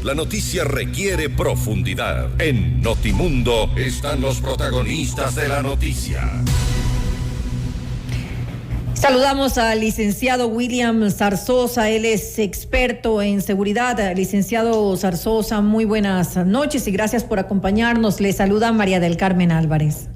la noticia requiere profundidad. En Notimundo están los protagonistas de la noticia. Saludamos al licenciado William Zarzosa, él es experto en seguridad. Licenciado Zarzosa, muy buenas noches y gracias por acompañarnos. Le saluda María del Carmen Álvarez.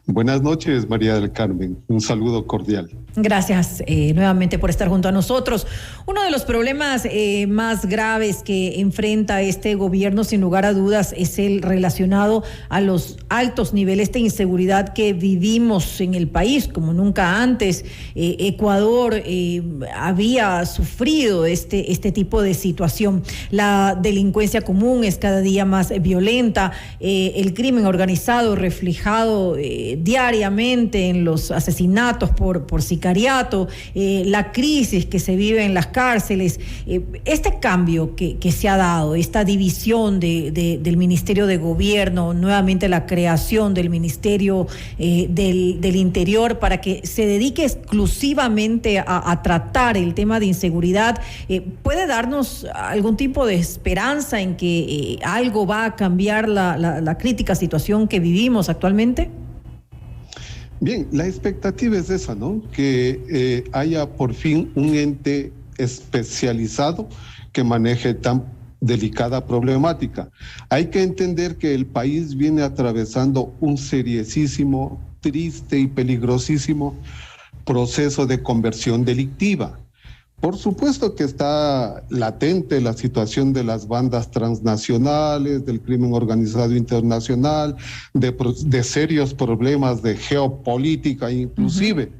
Buenas noches, María del Carmen. Un saludo cordial. Gracias nuevamente por estar junto a nosotros. Uno de los problemas más graves que enfrenta este gobierno, sin lugar a dudas, es el relacionado a los altos niveles de inseguridad que vivimos en el país, como nunca antes. Ecuador había sufrido este tipo de situación. La delincuencia común es cada día más violenta. El crimen organizado reflejado diariamente en los asesinatos por sicariato, la crisis que se vive en las cárceles, este cambio que se ha dado, esta división del Ministerio de Gobierno, nuevamente la creación del Ministerio del Interior para que se dedique exclusivamente a tratar el tema de inseguridad, ¿puede darnos algún tipo de esperanza en que algo va a cambiar la crítica situación que vivimos actualmente? Bien, la expectativa es esa, ¿no? Que haya por fin un ente especializado que maneje tan delicada problemática. Hay que entender que el país viene atravesando un seriosísimo, triste y peligrosísimo proceso de conversión delictiva. Por supuesto que está latente la situación de las bandas transnacionales, del crimen organizado internacional, de serios problemas de geopolítica inclusive,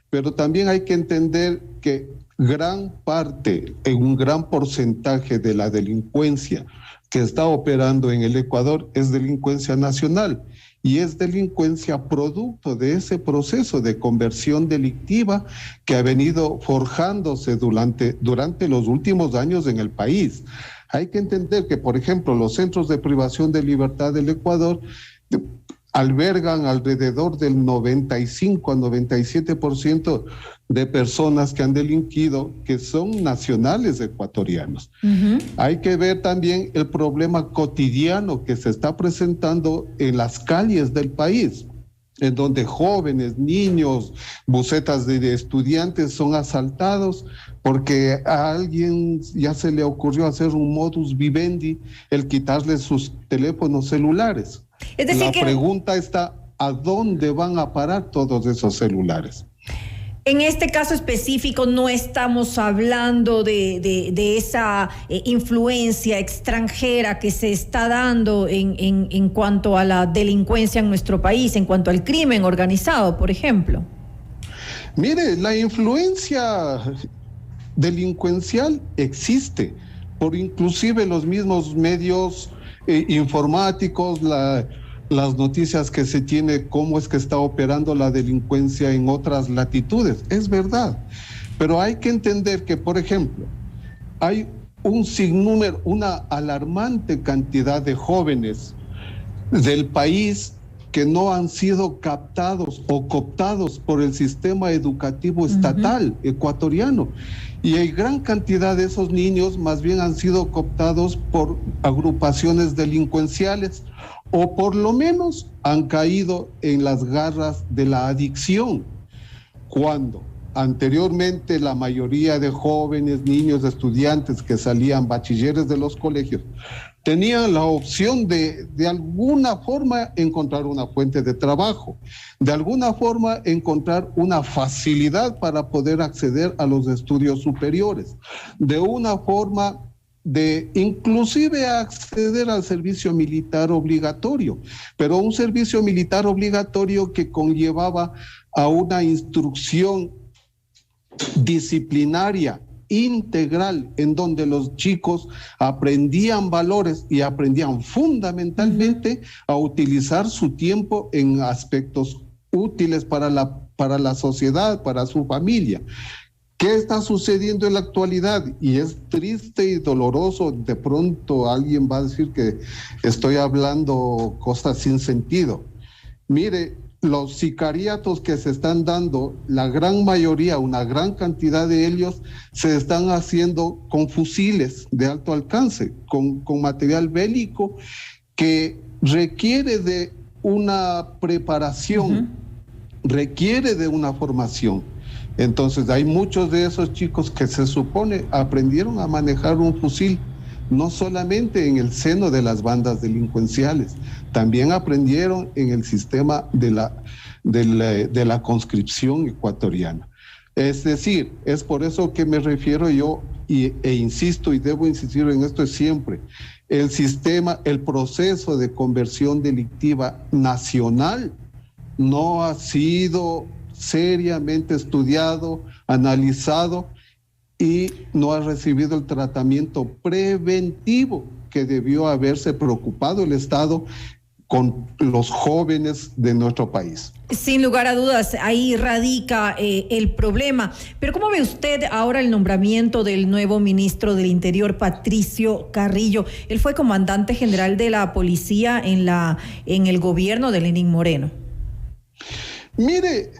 pero también hay que entender que gran parte, en un gran porcentaje de la delincuencia que está operando en el Ecuador es delincuencia nacional. Y es delincuencia producto de ese proceso de conversión delictiva que ha venido forjándose durante los últimos años en el país. Hay que entender que, por ejemplo, los centros de privación de libertad del Ecuador albergan alrededor del 95 a 97% de personas que han delinquido que son nacionales ecuatorianos. Hay que ver también el problema cotidiano que se está presentando en las calles del país, en donde jóvenes, niños, bucetas de estudiantes son asaltados porque a alguien ya se le ocurrió hacer un modus vivendi, el quitarles sus teléfonos celulares. Es decir, la pregunta está, ¿a dónde van a parar todos esos celulares? En este caso específico no estamos hablando de esa influencia extranjera que se está dando en cuanto a la delincuencia en nuestro país, en cuanto al crimen organizado, por ejemplo. Mire, la influencia delincuencial existe, por inclusive los mismos medios informáticos, las noticias que se tiene, cómo es que está operando la delincuencia en otras latitudes. Es verdad, pero hay que entender que, por ejemplo, hay un sinnúmero, una alarmante cantidad de jóvenes del país que no han sido captados o cooptados por el sistema educativo estatal ecuatoriano. Y hay gran cantidad de esos niños más bien han sido cooptados por agrupaciones delincuenciales o por lo menos han caído en las garras de la adicción, cuando anteriormente la mayoría de jóvenes, niños, estudiantes que salían bachilleres de los colegios tenían la opción de alguna forma encontrar una fuente de trabajo, de alguna forma encontrar una facilidad para poder acceder a los estudios superiores, de una forma de inclusive acceder al servicio militar obligatorio, pero un servicio militar obligatorio que conllevaba a una instrucción disciplinaria integral, en donde los chicos aprendían valores y aprendían fundamentalmente a utilizar su tiempo en aspectos útiles para la sociedad, para su familia. ¿Qué está sucediendo en la actualidad? Y es triste y doloroso. De pronto alguien va a decir que estoy hablando cosas sin sentido. Mire, los sicariatos que se están dando, la gran mayoría, una gran cantidad de ellos, se están haciendo con fusiles de alto alcance, con material bélico que requiere de una preparación, requiere de una formación. Entonces hay muchos de esos chicos que se supone aprendieron a manejar un fusil, no solamente en el seno de las bandas delincuenciales, también aprendieron en el sistema de la conscripción ecuatoriana. Es decir, es por eso que me refiero yo e insisto y debo insistir en esto siempre. El sistema, el proceso de conversión delictiva nacional no ha sido seriamente estudiado, analizado y no ha recibido el tratamiento preventivo que debió haberse preocupado el Estado con los jóvenes de nuestro país. Sin lugar a dudas, ahí radica el problema. Pero ¿cómo ve usted ahora el nombramiento del nuevo ministro del Interior, Patricio Carrillo? Él fue comandante general de la policía en el gobierno de Lenín Moreno. Mire,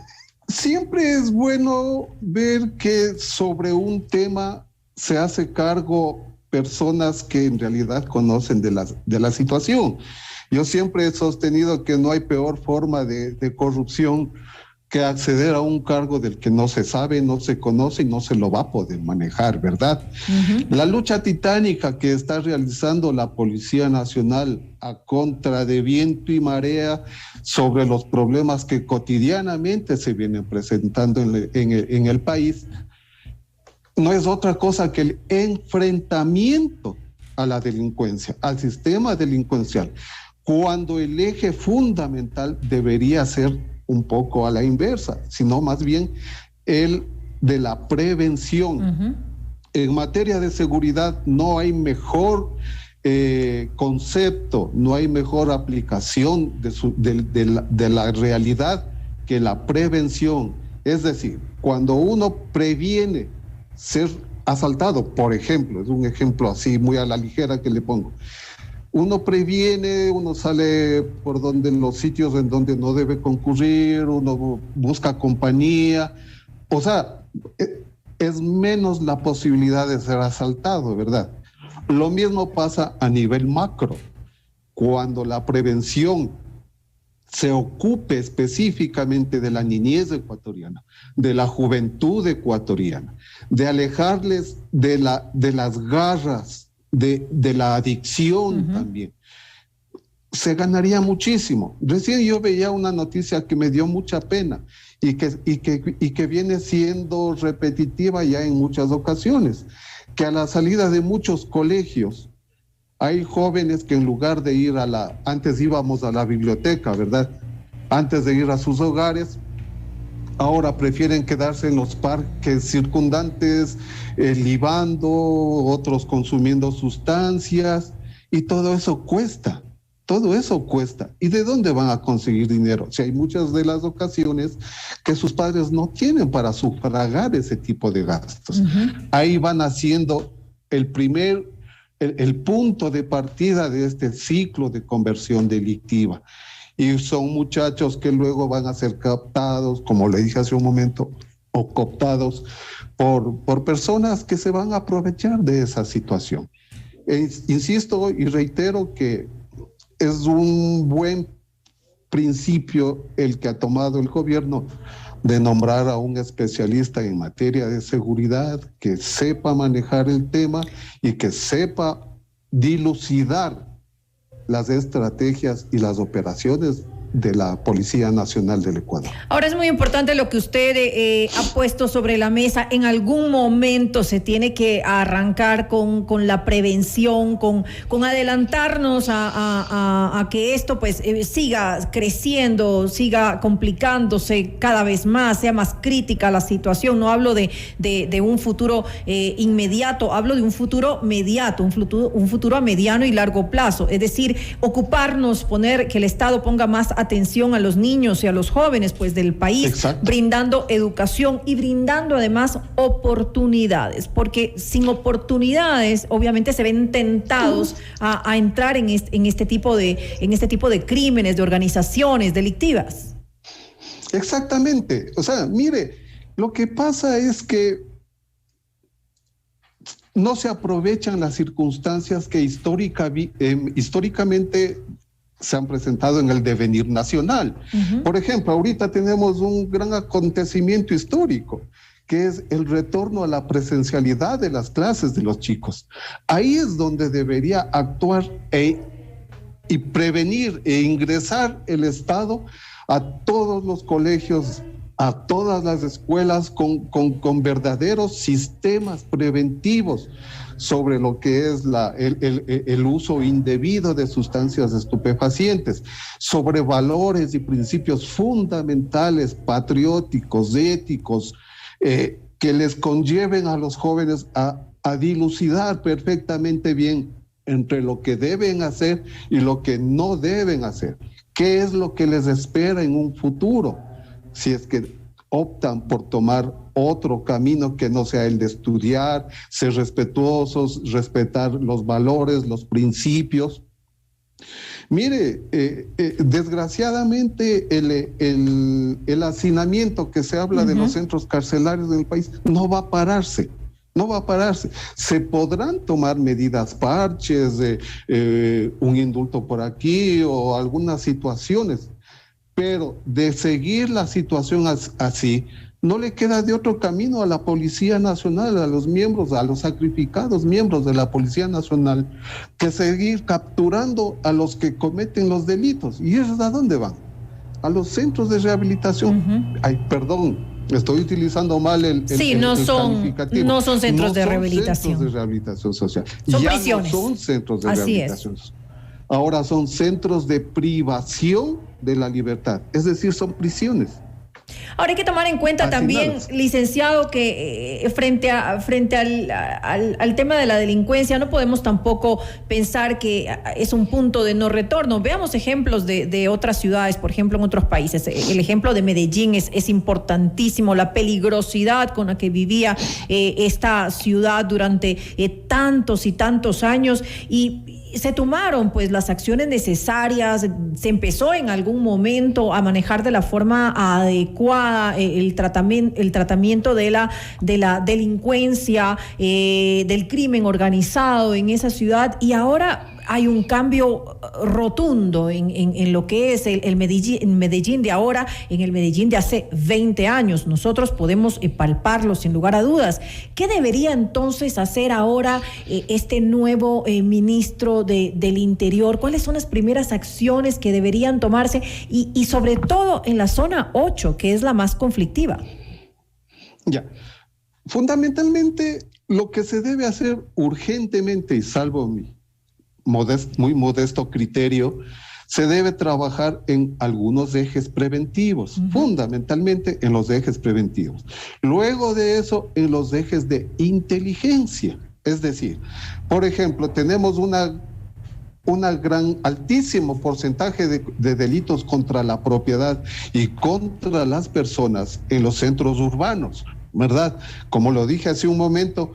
siempre es bueno ver que sobre un tema se hace cargo personas que en realidad conocen de la situación. Yo siempre he sostenido que no hay peor forma de corrupción que acceder a un cargo del que no se sabe, no se conoce y no se lo va a poder manejar, ¿verdad? La lucha titánica que está realizando la Policía Nacional a contra de viento y marea sobre los problemas que cotidianamente se vienen presentando en el país, no es otra cosa que el enfrentamiento a la delincuencia, al sistema delincuencial, cuando el eje fundamental debería ser un poco a la inversa, sino más bien el de la prevención. En materia de seguridad no hay mejor concepto, no hay mejor aplicación de la realidad que la prevención. Es decir, cuando uno previene ser asaltado, por ejemplo, es un ejemplo así muy a la ligera que le pongo, uno previene, uno sale por los sitios en donde no debe concurrir, uno busca compañía, o sea, es menos la posibilidad de ser asaltado, ¿verdad? Lo mismo pasa a nivel macro, cuando la prevención se ocupe específicamente de la niñez ecuatoriana, de la juventud ecuatoriana, de alejarles de las garras, de la adicción también, se ganaría muchísimo. Recién yo veía una noticia que me dio mucha pena y que viene siendo repetitiva ya en muchas ocasiones, que a la salida de muchos colegios hay jóvenes que en lugar de ir antes íbamos a la biblioteca, ¿verdad? Antes de ir a sus hogares, ahora prefieren quedarse en los parques circundantes, libando, otros consumiendo sustancias, y todo eso cuesta. ¿Y de dónde van a conseguir dinero? Si hay muchas de las ocasiones que sus padres no tienen para sufragar ese tipo de gastos. Ahí van haciendo el punto de partida de este ciclo de conversión delictiva. Y son muchachos que luego van a ser captados, como le dije hace un momento, o cooptados por personas que se van a aprovechar de esa situación. Insisto y reitero que es un buen principio el que ha tomado el gobierno de nombrar a un especialista en materia de seguridad que sepa manejar el tema y que sepa dilucidar las estrategias y las operaciones de la Policía Nacional del Ecuador. Ahora es muy importante lo que usted ha puesto sobre la mesa. En algún momento se tiene que arrancar con la prevención, con adelantarnos a que esto pues siga creciendo, siga complicándose cada vez más, sea más crítica la situación. No hablo de un futuro inmediato, hablo de un futuro mediato, un futuro a mediano y largo plazo. Es decir, ocuparnos, que el Estado ponga más atención a los niños y a los jóvenes pues del país. Exacto. Brindando educación y brindando además oportunidades, porque sin oportunidades obviamente se ven tentados a entrar en este tipo de crímenes, de organizaciones delictivas. Exactamente. O sea, mire, lo que pasa es que no se aprovechan las circunstancias que históricamente se han presentado en el devenir nacional. Por ejemplo, ahorita tenemos un gran acontecimiento histórico, que es el retorno a la presencialidad de las clases de los chicos. Ahí es donde debería actuar y prevenir e ingresar el Estado a todos los colegios, a todas las escuelas con verdaderos sistemas preventivos sobre lo que es el uso indebido de sustancias estupefacientes, sobre valores y principios fundamentales, patrióticos, éticos, que les conlleven a los jóvenes a dilucidar perfectamente bien entre lo que deben hacer y lo que no deben hacer. ¿Qué es lo que les espera en un futuro? Si es que optan por tomar otro camino que no sea el de estudiar, ser respetuosos, respetar los valores, los principios. Mire, desgraciadamente el hacinamiento que se habla de los centros carcelarios del país no va a pararse. No va a pararse. Se podrán tomar medidas parches, un indulto por aquí o algunas situaciones, pero de seguir la situación así, no le queda de otro camino a la Policía Nacional, a los miembros, a los sacrificados miembros de la Policía Nacional, que seguir capturando a los que cometen los delitos. ¿Y esos a dónde van? A los centros de rehabilitación. Ay, perdón, estoy utilizando mal el calificativo. No son centros de rehabilitación. Centros de rehabilitación social. Son ya prisiones. No son centros de Así rehabilitación social. Ahora son centros de privación de la libertad, es decir, son prisiones. Ahora hay que tomar en cuenta también, licenciado, que frente al tema de la delincuencia no podemos tampoco pensar que es un punto de no retorno. Veamos ejemplos de otras ciudades, por ejemplo, en otros países. El ejemplo de Medellín es importantísimo, la peligrosidad con la que vivía esta ciudad durante tantos y tantos años, y se tomaron pues las acciones necesarias, se empezó en algún momento a manejar de la forma adecuada el tratamiento de la delincuencia, del crimen organizado en esa ciudad, y ahora hay un cambio rotundo en lo que es el Medellín de ahora, en el Medellín de hace 20 años. Nosotros podemos palparlo sin lugar a dudas. ¿Qué debería entonces hacer ahora este nuevo ministro del Interior? ¿Cuáles son las primeras acciones que deberían tomarse? Y sobre todo en la zona 8, que es la más conflictiva. Ya. Fundamentalmente, lo que se debe hacer urgentemente, y salvo mi muy modesto criterio, se debe trabajar en algunos ejes preventivos, fundamentalmente en los ejes preventivos. Luego de eso, en los ejes de inteligencia. Es decir, por ejemplo, tenemos altísimo porcentaje de delitos contra la propiedad y contra las personas en los centros urbanos, ¿verdad? Como lo dije hace un momento,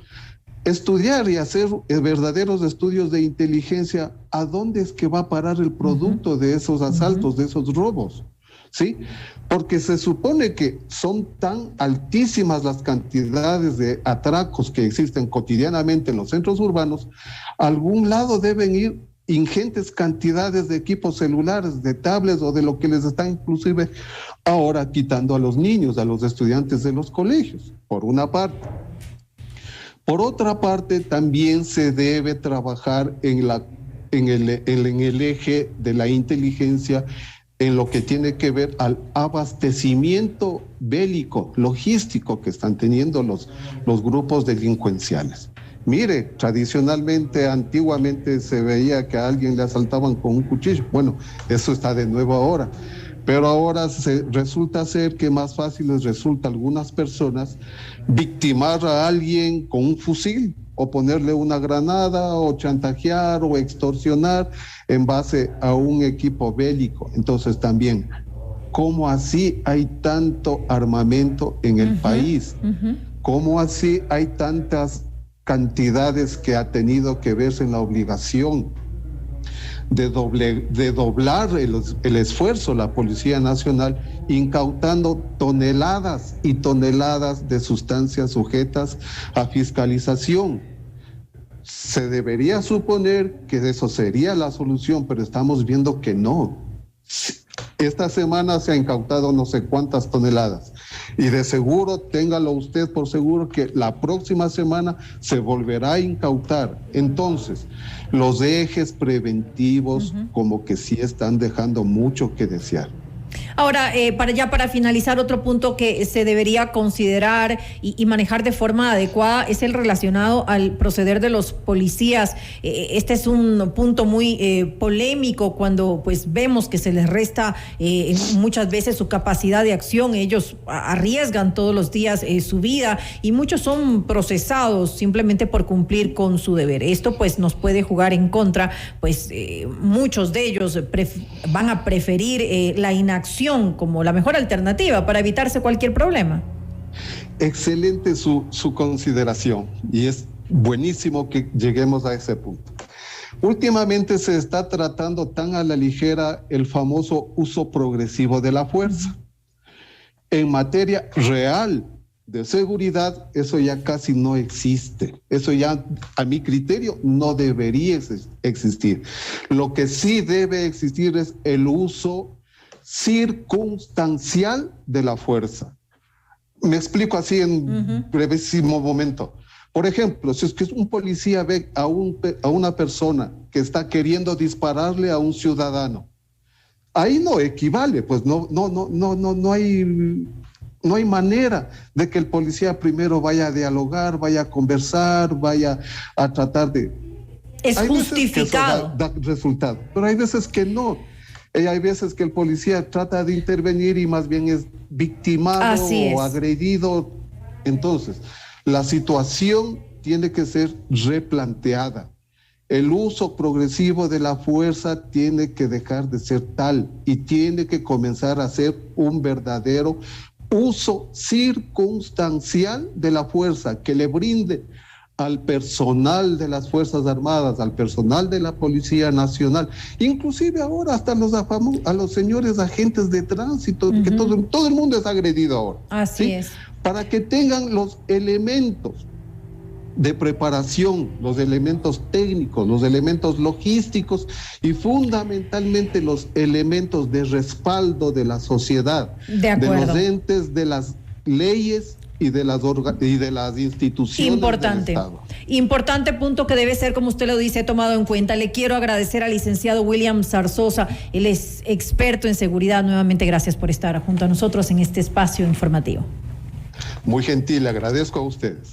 estudiar y hacer verdaderos estudios de inteligencia, ¿a dónde es que va a parar el producto de esos asaltos, de esos robos? ¿Sí? Porque se supone que son tan altísimas las cantidades de atracos que existen cotidianamente en los centros urbanos, a algún lado deben ir ingentes cantidades de equipos celulares, de tablets o de lo que les están inclusive ahora quitando a los niños, a los estudiantes de los colegios, por una parte. Por otra parte, también se debe trabajar en el eje de la inteligencia en lo que tiene que ver al abastecimiento bélico, logístico que están teniendo los grupos delincuenciales. Mire, tradicionalmente, antiguamente se veía que a alguien le asaltaban con un cuchillo. Bueno, eso está de nuevo ahora. Pero ahora resulta ser que más fácil les resulta a algunas personas victimar a alguien con un fusil o ponerle una granada o chantajear o extorsionar en base a un equipo bélico. Entonces también, ¿cómo así hay tanto armamento en el país? ¿Cómo así hay tantas cantidades que ha tenido que verse en la obligación de doblar el esfuerzo la Policía Nacional, incautando toneladas y toneladas de sustancias sujetas a fiscalización. Se debería suponer que eso sería la solución, pero estamos viendo que no. Esta semana se ha incautado no sé cuántas toneladas y de seguro, téngalo usted por seguro, que la próxima semana se volverá a incautar. Entonces, los ejes preventivos como que sí están dejando mucho que desear. Ahora, para finalizar, otro punto que se debería considerar y manejar de forma adecuada es el relacionado al proceder de los policías. Este es un punto muy polémico cuando pues vemos que se les resta muchas veces su capacidad de acción. Ellos arriesgan todos los días su vida y muchos son procesados simplemente por cumplir con su deber. Esto pues nos puede jugar en contra, pues muchos de ellos van a preferir la inacción como la mejor alternativa para evitarse cualquier problema. Excelente su consideración y es buenísimo que lleguemos a ese punto. Últimamente se está tratando tan a la ligera el famoso uso progresivo de la fuerza. En materia real de seguridad, eso ya casi no existe. Eso ya, a mi criterio, no debería existir. Lo que sí debe existir es el uso circunstancial de la fuerza. Me explico así en brevísimo momento. Por ejemplo, si es que un policía ve a una persona que está queriendo dispararle a un ciudadano, ahí no equivale, pues no hay manera de que el policía primero vaya a dialogar, vaya a conversar, vaya a tratar de... Es hay justificado. Veces que eso da resultado, pero hay veces que no. Hay veces que el policía trata de intervenir y más bien es victimado o agredido. Entonces, la situación tiene que ser replanteada. El uso progresivo de la fuerza tiene que dejar de ser tal y tiene que comenzar a ser un verdadero uso circunstancial de la fuerza que le brinde al personal de las Fuerzas Armadas, al personal de la Policía Nacional, inclusive ahora hasta a los señores agentes de tránsito, que todo el mundo es agredido ahora. Así es. Para que tengan los elementos de preparación, los elementos técnicos, los elementos logísticos y fundamentalmente los elementos de respaldo de la sociedad, de los entes, de las leyes y de las instituciones del Estado. Importante punto que debe ser, como usted lo dice, tomado en cuenta. Le quiero agradecer al licenciado William Zarzosa, él es experto en seguridad. Nuevamente, gracias por estar junto a nosotros en este espacio informativo. Muy gentil, le agradezco a ustedes.